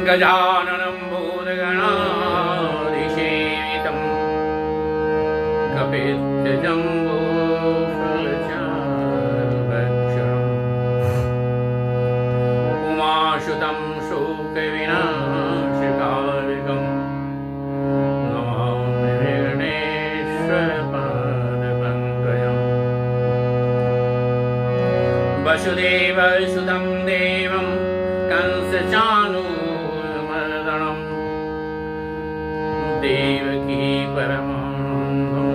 गजाननं भूतगणाधिसेवितं कपित्थजम्बूफलचारुभक्षणम् उमासुतं शोकविनाशकारिकं नमामि विघ्नेश्वरपादपङ्कजम्। वसुदेवसुतं देवं कंसचाणूरमर्दनं देवकी परमानन्दं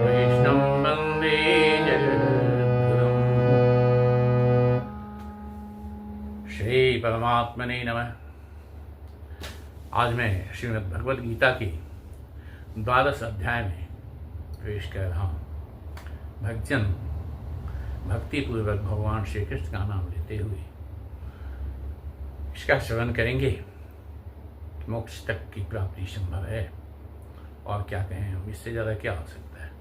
कृष्णं वन्दे जगद्गुरुम्। श्री परमात्मने नमः। आज मैं श्रीमद् भगवद गीता की 12 अध्याय में प्रवेश कर रहा हूँ। भक्तजन भक्तिपूर्वक भगवान श्री कृष्ण का नाम लेते हुए इसका श्रवण करेंगे। मोक्ष तक की प्राप्ति संभव है और क्या कहें हम, इससे ज़्यादा क्या हो सकता है।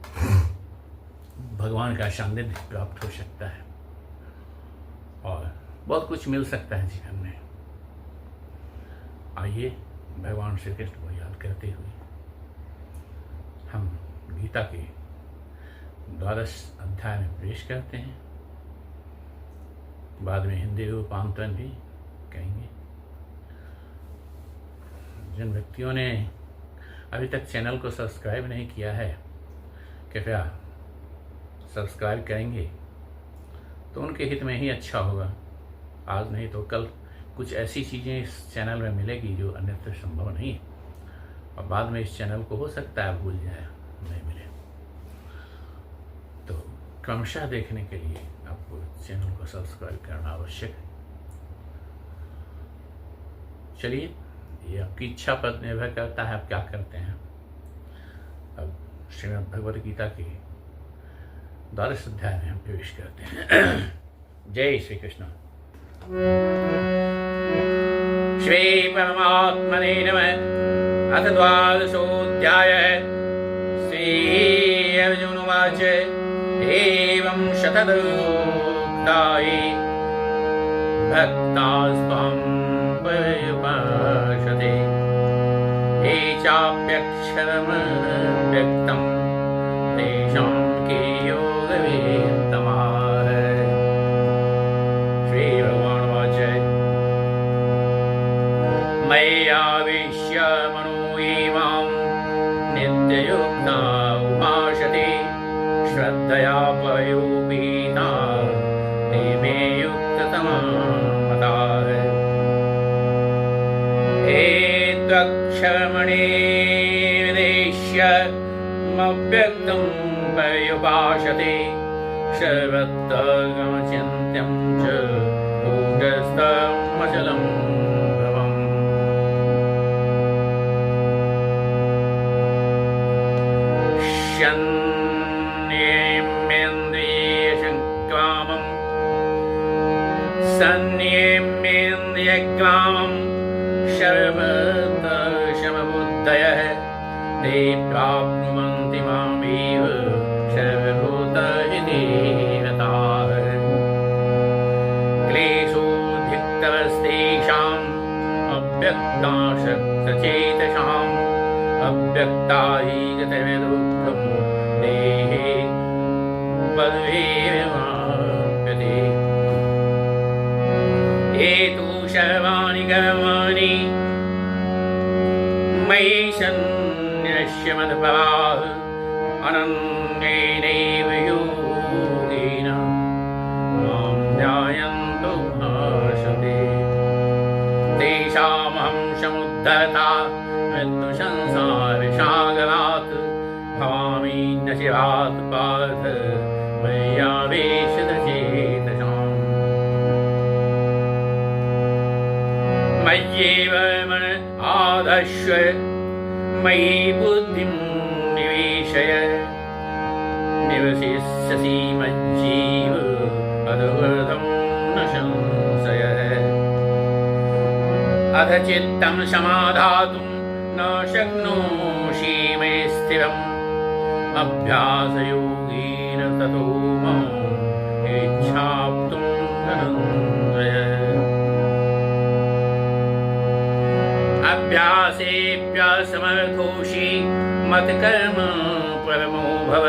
भगवान का सानिध्य प्राप्त हो सकता है और बहुत कुछ मिल सकता है जीवन में। आइए भगवान श्री कृष्ण को याद करते हुए हम गीता के 12 अध्याय में प्रवेश करते हैं। बाद में हिंदी रूपांतरण भी कहेंगे। जिन व्यक्तियों ने अभी तक चैनल को सब्सक्राइब नहीं किया है, कृपया सब्सक्राइब करेंगे तो उनके हित में ही अच्छा होगा। आज नहीं तो कल कुछ ऐसी चीज़ें इस चैनल में मिलेगी जो अन्यत्र संभव नहीं है और बाद में इस चैनल को हो सकता है भूल जाए, नहीं मिले। तो क्रमशः देखने के लिए आपको चैनल को सब्सक्राइब करना आवश्यक है। चलिए, ये आपकी इच्छा पर निर्भर करता है आप क्या करते हैं। अब श्रीमद् भगवद गीता के 12 अध्याय में हम प्रवेश करते हैं। जय श्री कृष्ण। श्री परमात्मने नमः। अथ 12अध्यायः। श्री अर्जुन उवाच एवं शतदुक्ताये भक्तास्त्वां पर्युपासते ये चाप्यक्षरमव्यक्तं तेषां के योगवेत्तमाः। श्रीभगवानुवाच मय्यावेश्य मनो ये मां नित्ययुक्ता उपासते श्रद्धया पयोपीता ते मे युक्ततमा मताः। एतत्क्षरमणे विदेश्य मव्यक्तं पर्युपासते सर्वत्र गमचिन्त्यं च कूटस्थमचलं भवम्। संयम्येन्द्रियग्रामं सर्वत्र समबुद्धयः ते प्राप्नुवन्ति मामेव सर्वभूतहिते रताः। क्लेशोद्धिक्तस्तेषाम् अव्यक्तासक्तचेतसाम् अव्यक्ता हि गतविदुःखं देहे पदवीर्यमाप्यते। ये तु सर्वाणि कर्माणि मयि सन्न्यस्य मद्भावाः अनन्येनैव योगेन मां ध्यायन्तो भासते तेषामहं समुद्धरता मृत्युसंसारसागरात् भवामि न शिवात् पार्थ मय्यावेशितचेतसाम्। मय्येव मन आधत्स्व मयि बुद्धिं निवेशय निवसिष्यसि मज्जीव अधोगतं न संशयः। अथ चित्तं समाधातुं न शक्नोषि मे स्थिरम् अभ्यासयोगेन ततो माम् इच्छाप्तुं धनञ्जय। अभ्यासेऽप्यसमर्थोषि मत्कर्म परमो भव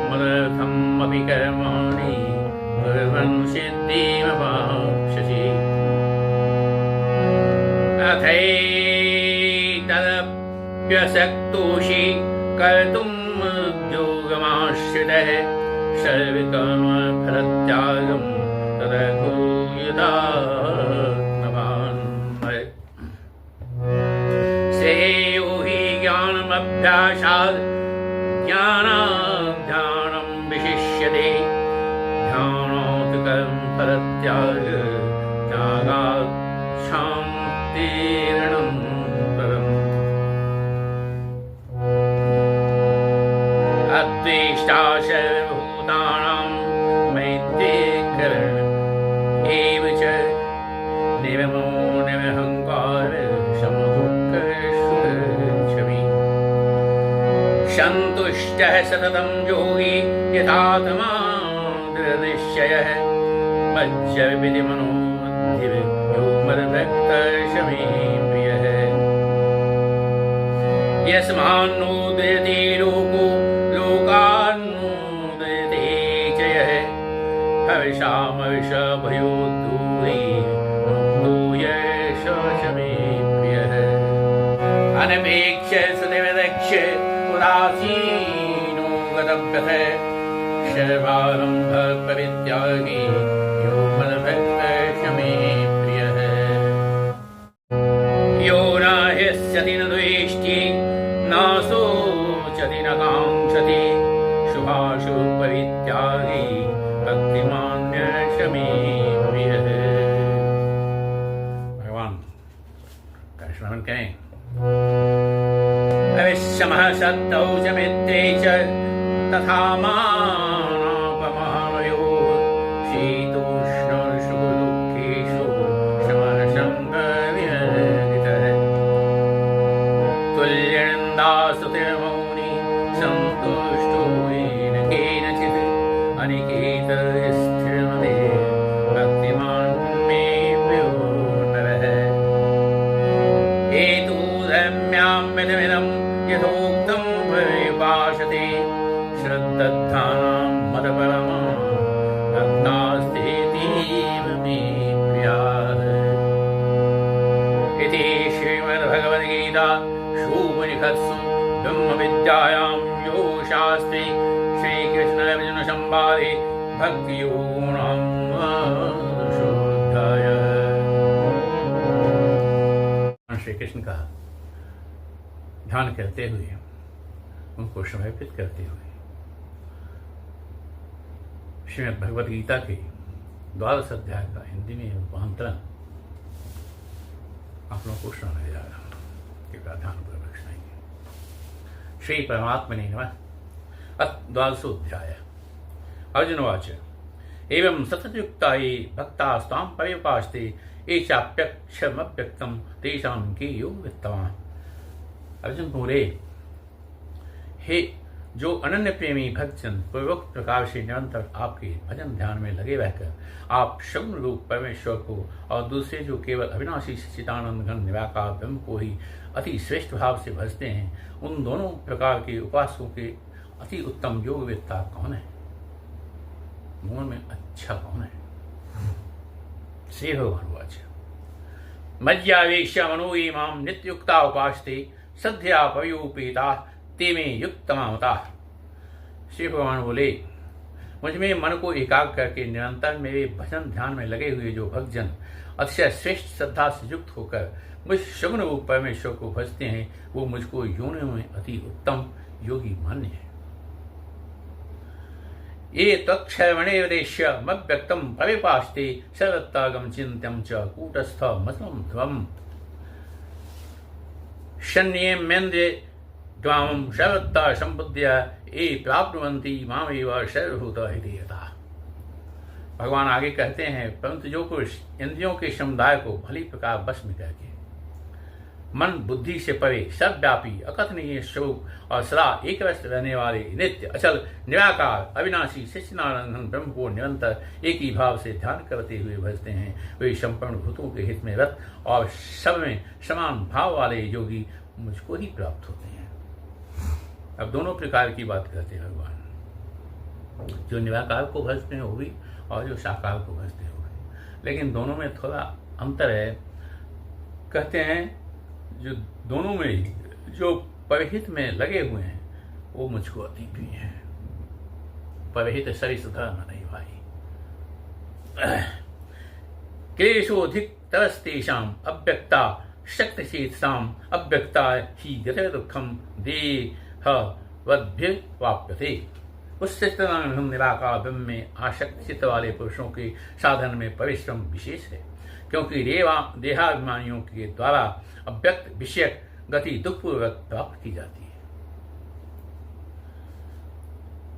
मदर्थमपि कर्माणि कुर्वन् सिद्धिमवाप्स्यसि अथैतदप्यशक्तोषि कर्तुम् उद्योगमाश्रितः सर्वकर्मफलत्यागं तदर्थो यदात्मवान् श्रेयो हि ज्ञानमभ्यासात् ज्ञानाध्यानं विशिष्यते ध्यानात् कर्मफलत्याग त्यागात् शान्तिरनन्तरम् अद्वेष्टा सर्वभूतानां मैत्रीकरण एव च निर्ममो निर्महङ्कार समदुःखसुखक्षमी सन्तुष्टः सततं योगी यथात्मा दृढनिश्चयः मज्जविधिमनो यो मद्भक्तः मे प्रियः यस्मान्नोदयते लोको लोकान्नोदयते च यः हविषामविषभयो दूरे मुक्तो यश मे प्रियः अनपेक्ष्य सुनिर्दक्ष उदासीनो गतव्यः सर्वारम्भ परित्यागी यो मद्भक्तः मे प्रियः यो न ह्यस्यति न द्वेष्टि न शोचति न काङ्क्षति शुभाशुभपरित्यागी भक्तिमान्यः मे प्रियः। भगवान का स्मरण करें। अविश्यमः सत्तौ च मित्रे च तथा मानापमानयोः शीतोष्णसुखदुःखेषु समसङ्गविरहितः तुल्यनिन्दास्तुतिर्मौनी सन्तुष्टो येन केनचित् अनिकेतस्थिरमते भक्तिमान् मे प्रियो नरः हेतुधर्म्यां यथोक्तं परिभाषते श्रद्धानां मदपरमा भक्तास्तेतीव मे प्रियाः इति श्रीमद्भगवद्गीता उपनिषत्सु ब्रह्मविद्यायां योगशास्त्रे श्रीकृष्णार्जुनसंवादे भक्तियोगो श्री कृष्ण का ध्यान करते हुए उनको समर्पित करते हुए श्रीमद् भगवद गीता के 12 अध्याय का हिंदी में रूपांतरण आप लोगों को सुनाने जा रहा हूं। कृपया ध्यानपूर्वक सुनाइए। श्री परमात्मने नमः। 12 अर्जुनवाच एवं सततयुक्ता ये भक्तास्त्वां पर्युपासते ये चाप्यक्षमव्यक्तं तेषां के योगवित्तमाः। अर्जुन बोले, हे जो अनन्य प्रेमी भक्तजन पूर्वोक्त प्रकार से निरंतर आपके भजन ध्यान में लगे रहकर आप शब्द रूप परमेश्वर को और दूसरे जो केवल अविनाशी सच्चिदानंद घन निराकार ब्रह्म को ही अति श्रेष्ठ भाव से भजते हैं, उन दोनों प्रकार के उपासकों के अति उत्तम योगवेत्ता कौन है? मन में अच्छा कौन है? श्री भगवान वाच मज्जावेश्य मनो इमां नित्युक्ता उपासते सद्या पयोपेता ते में युक्तमामता। श्री भगवान बोले, मुझ में मन को एकाग्र करके निरंतर मेरे भजन ध्यान में लगे हुए जो भक्तजन अतिशय श्रेष्ठ श्रद्धा से युक्त होकर मुझ शगुन रूप परमेश्वर को भजते हैं, वो मुझको योनियों में अति उत्तम योगी मान्य है। ये त्वक्षरवणेर्देश्य मद्व्यक्तं परिपास्ते सर्वत्रागम चिन्त्यं च कूटस्थ मस्मं ध्रुवम् शन्येन्द्रिय द्वामं सर्वत्र संबुद्ध्य ये प्राप्नुवन्ति मामेव सर्वभूत हृदयता। भगवान आगे कहते हैं, परंतु जो पुरुष इंद्रियों के समुदाय को भली प्रकार बस में करके मन बुद्धि से परे सर्वव्यापी अकथनीय स्वरूप और सदा एक रस रहने वाले नित्य अचल निराकार अविनाशी सच्चिदानंद ब्रह्म को निरंतर एक ही भाव से ध्यान करते हुए भजते हैं, वे संपूर्ण भूतों के हित में रत और सब में समान भाव वाले योगी मुझको ही प्राप्त होते हैं। अब दोनों प्रकार की बात करते हैं भगवान, जो निराकार को भजते हैं वो भी और जो साकार को भजते हैं वो भी, लेकिन दोनों में थोड़ा अंतर है। कहते हैं जो दोनों में ही जो परहित में लगे हुए हैं वो मुझको अति प्रिय है। परहित सरिस धर्म नहीं भाई। क्लेशोधिक तरस्तेषाम अव्यक्ता शक्तिशेषाम अव्यक्ता ही गते दुखम देहवद्भिर्वाप्यते। उस चित्तनानंद निराकार ब्रह्म में आसक्त चित्त वाले पुरुषों के साधन में परिश्रम विशेष है, क्योंकि देहाभिमानियों के द्वारा अव्यक्त विषयक गति दुखपूर्वक प्राप्त की जाती है।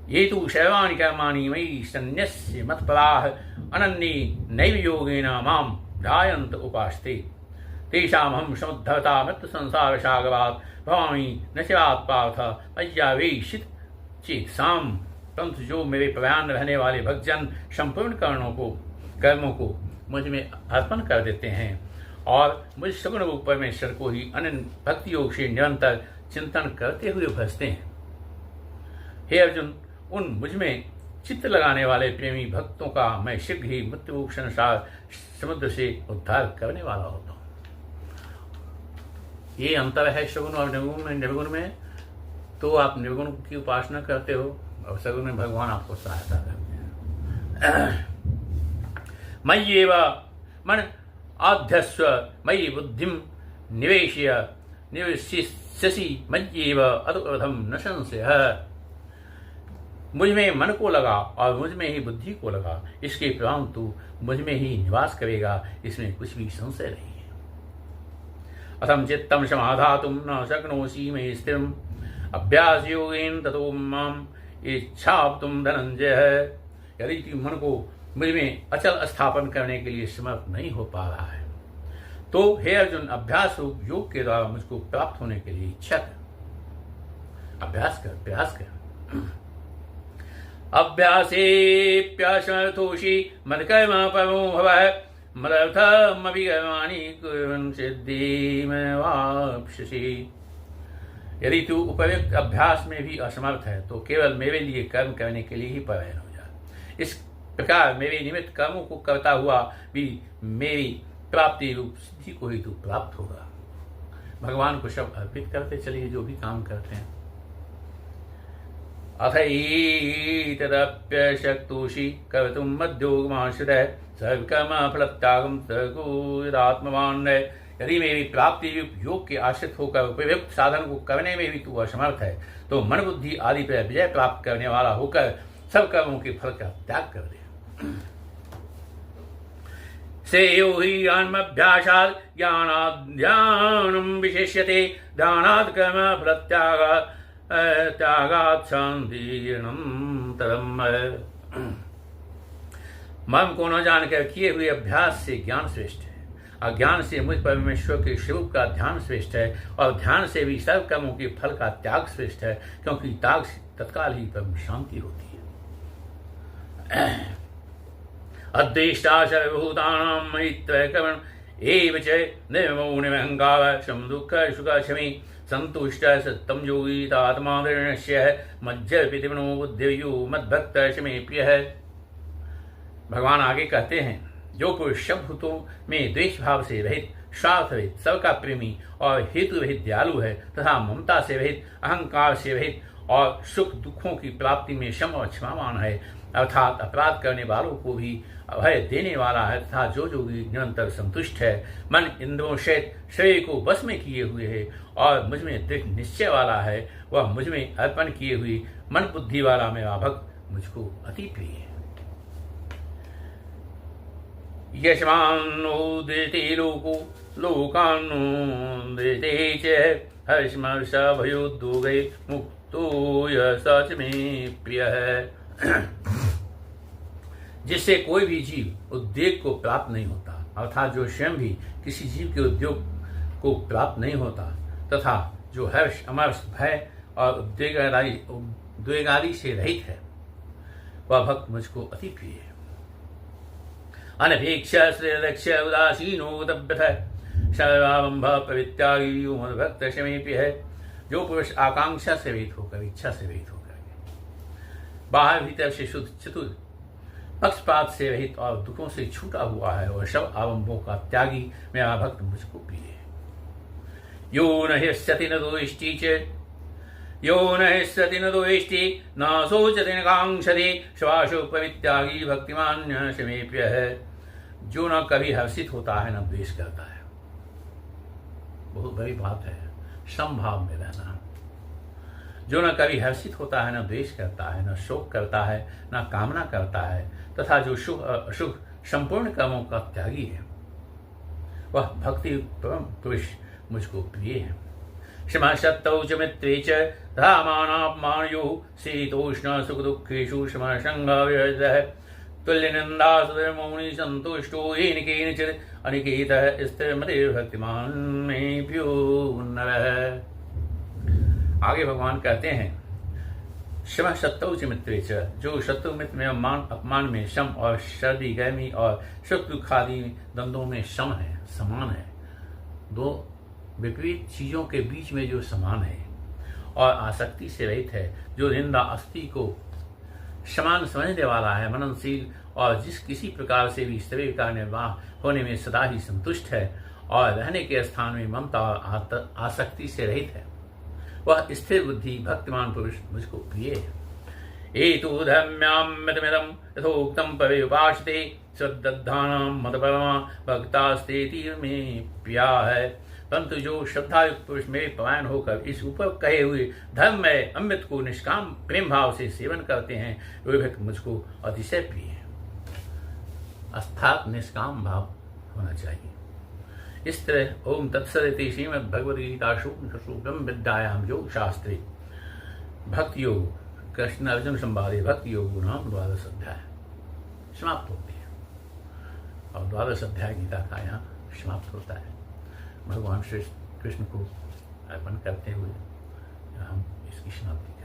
ये तो शैवानि कर्माणि मयि सन्न्यस्य मत्पराः अनन्ये नैव योगेन मां ध्यायन्त उपास्ते तेषामहं समुद्धरता मृत्यु संसार सागरात् भवामि न स्यात् पार्थ अय्यावेशित चेतसाम्। परंतु जो मेरे प्रयाण रहने वाले भक्तजन संपूर्ण कर्मों को मुझ में अर्पण कर देते हैं और मुझ सगुण रूप परमेश्वर को ही अनन्य भक्ति योग से निरंतर चिंतन करते हुए भजते हैं। हे अर्जुन, उन मुझ में चित्त लगाने वाले प्रेमी भक्तों का मैं शीघ्र ही मृत्यु रूप संसार समुद्र से उद्धार करने वाला होता हूँ। ये अंतर है सगुण और निर्गुण में। तो आप निर्गुण की उपासना करते हो और सगुण में भगवान आपको सहायता करते हैं। मय्येव मन आध्यस्व मयि बुद्धिम निवेश्य निवेशिष्यसि मय्येव अतुर्वधम न संशयः। मुझ में मन को लगा और मुझ में ही बुद्धि को लगा, इसके प्रमाण तू मुझ में ही निवास करेगा, इसमें कुछ भी संशय नहीं है। अथम चित्तम समाधातुम न शक्नोषि मे स्थिरम् अभ्यास योगेन ततो माम इच्छाप्तुम धनंजय। यदि तू मन को मुझ में अचल स्थापन करने के लिए समर्थ नहीं हो पा रहा है तो हे अर्जुन, अभ्यास रूप योग के द्वारा मुझको प्राप्त होने के लिए इच्छा कर, अभ्यास कर, प्रयास कर। अभ्यासेऽप्यसमर्थोषि मत्कर्म परमो भवः मदर्थमभिकर्माणि कुर्वन् सिद्धिमवाप्स्यसि। यदि तू उपयुक्त अभ्यास में भी असमर्थ है तो केवल मेरे लिए कर्म करने के लिए ही परायण हो जा। इस प्रकार मेरे निमित्त कर्मों को करता हुआ भी मेरी प्राप्ति रूप सिद्धि को ही तू प्राप्त होगा। भगवान को सब अर्पित करते चलिए जो भी काम करते हैं। अथैतदप्यशक्तोषि कर्तुं मद्योगमाश्रितः सर्वकर्म फलत्यागं सकुर्यात्मवान्। यदि मेरी प्राप्ति योग के आश्रित होकर उपयुक्त साधन को करने में भी तू असमर्थ है तो मन बुद्धि आदि पर विजय प्राप्त करने वाला होकर सब कर्मों के फल का त्याग कर दे। श्रेयो हि आत्मभ्यासात् ज्ञानाद् विशिष्यते ध्यानात् कर्म फलत्यागात् त्यागात् शान्तिरनन्तरम्। मर्म को न जानकर किए हुए अभ्यास से ज्ञान श्रेष्ठ है, अज्ञान से मुझ परमेश्वर के स्वरूप का ध्यान श्रेष्ठ है और ध्यान से भी सर्व कर्मों के फल का त्याग श्रेष्ठ है, क्योंकि त्याग से तत्काल ही परम शांति होती है। अद्वेष्टा सर्वभूतानां मैत्रकर्मण एव च निर्ममो निरहंकार सम दुःख सुख शमी संतुष्ट सत्तम योगी आत्मा निर्णय मज्जर्पितमनो बुद्धिर्यो मद्भक्त शमे प्रिय। भगवान आगे कहते हैं, जो पुरुष सब भूतों में द्वेष भाव से रहित, स्वार्थ रहित, सबका प्रेमी और हेतु रहित दयालु है तथा ममता से रहित, अहंकार से रहित और सुख दुखों की प्राप्ति में क्षम और क्षमावान है, अर्थात अपराध करने वालों को भी अभय देने वाला है तथा जो योगी निरंतर संतुष्ट है, मन इंद्रियों सहित शरीर को बस में किए हुए है और मुझ में दृढ़ निश्चय वाला है, वह मुझ में अर्पण किए हुए मन बुद्धि वाला मेरा भक्त मुझको अति प्रिय है। यशमानोदिते लोको लोकानुदिते च हर्षमर्ष भयोद्वेगे मुक्तो यः स मे प्रिय है। जिससे कोई भी जीव उद्वेग को प्राप्त नहीं होता, अर्थात जो स्वयं भी किसी जीव के उद्योग को प्राप्त नहीं होता, तथा जो हर्ष, अमर्ष, भय और उद्वेगादि से रहित है, वह भक्त मुझको अति प्रिय है। अनपेक्ष श्रेयदक्ष उदासीनो दभ्यथ सर्वावंभ प्रवित्यागी मद्भक्त शमीप्य है। जो पुरुष आकांक्षा से रहित होकर, इच्छा से रहित होकर, बाहर भीतर से शुद्ध, चतुर, पक्षपात से रहित और दुखों से छूटा हुआ है, और सब आवंभों का त्यागी मेरा भक्त मुझको प्रिय है। यो न हिष्यति न दोष्टि च, यो न हिष्यति न दोष्टि न शोचति न कांक्षति श्वासो पवित्यागी भक्तिमान शमीप्य है। जो न कभी हर्षित होता है न द्वेष करता है। बहुत बड़ी बात है समभाव में रहना। जो न कभी हर्षित होता है, न द्वेष करता है, न शोक करता है, न कामना करता है, तथा जो शुभ अशुभ संपूर्ण कर्मों का त्यागी है, वह भक्ति पुरुष मुझको प्रिय है। क्षमा सत्तौ च मित्रे च धामानापमानयोः शीतोष्ण सुख दुःखेषु क्षमा संगः तुल्य निंदा मौनि संतुष्टो येन केनचित् अनिकेतः स्थिरमते भक्तिमान में प्यो नरः। आगे भगवान कहते हैं, क्षमा सत्तौ च मित्रे च, जो शत्रु मित्र में अपमान में सम और सर्दी गर्मी और सुख दुख आदि द्वंद्वों में सम है, समान है। दो विपरीत चीजों के बीच में जो समान है और आसक्ति से रहित है, जो निंदा अस्थि को समान समझने वाला है, मननशील और जिस किसी प्रकार से भी शरीर का निर्वाह होने में सदा ही संतुष्ट है और रहने के स्थान में ममता और आसक्ति से रहित है, वह स्थिर बुद्धि भक्तिमान पुरुष मुझको प्रिय है। एतु धर्म्यामृतमिदं यथोक्तं परे उपासते श्रद्धानां मतपरमा भक्तास्तेति में प्रिया है। परंतु जो श्रद्धायुक्त पुरुष मेरे परायण होकर इस ऊपर कहे हुए धर्म में अमृत को निष्काम प्रेम भाव से सेवन करते हैं, वे भक्त मुझको अतिशय प्रिय है। अर्थात निष्काम भाव होना चाहिए। इस तरह ओम तत्सदिति श्रीमद्भगवद्गीतासु ब्रह्म विद्यायां योग शास्त्रे भक्ति योग कृष्ण अर्जुन संवादे भक्ति योग नाम 12 अध्याय समाप्त होते हैं, और 12 अध्याय गीता का यहाँ समाप्त होता है। भगवान श्री कृष्ण को अर्पण करते हुए हम इसकी समाप्ति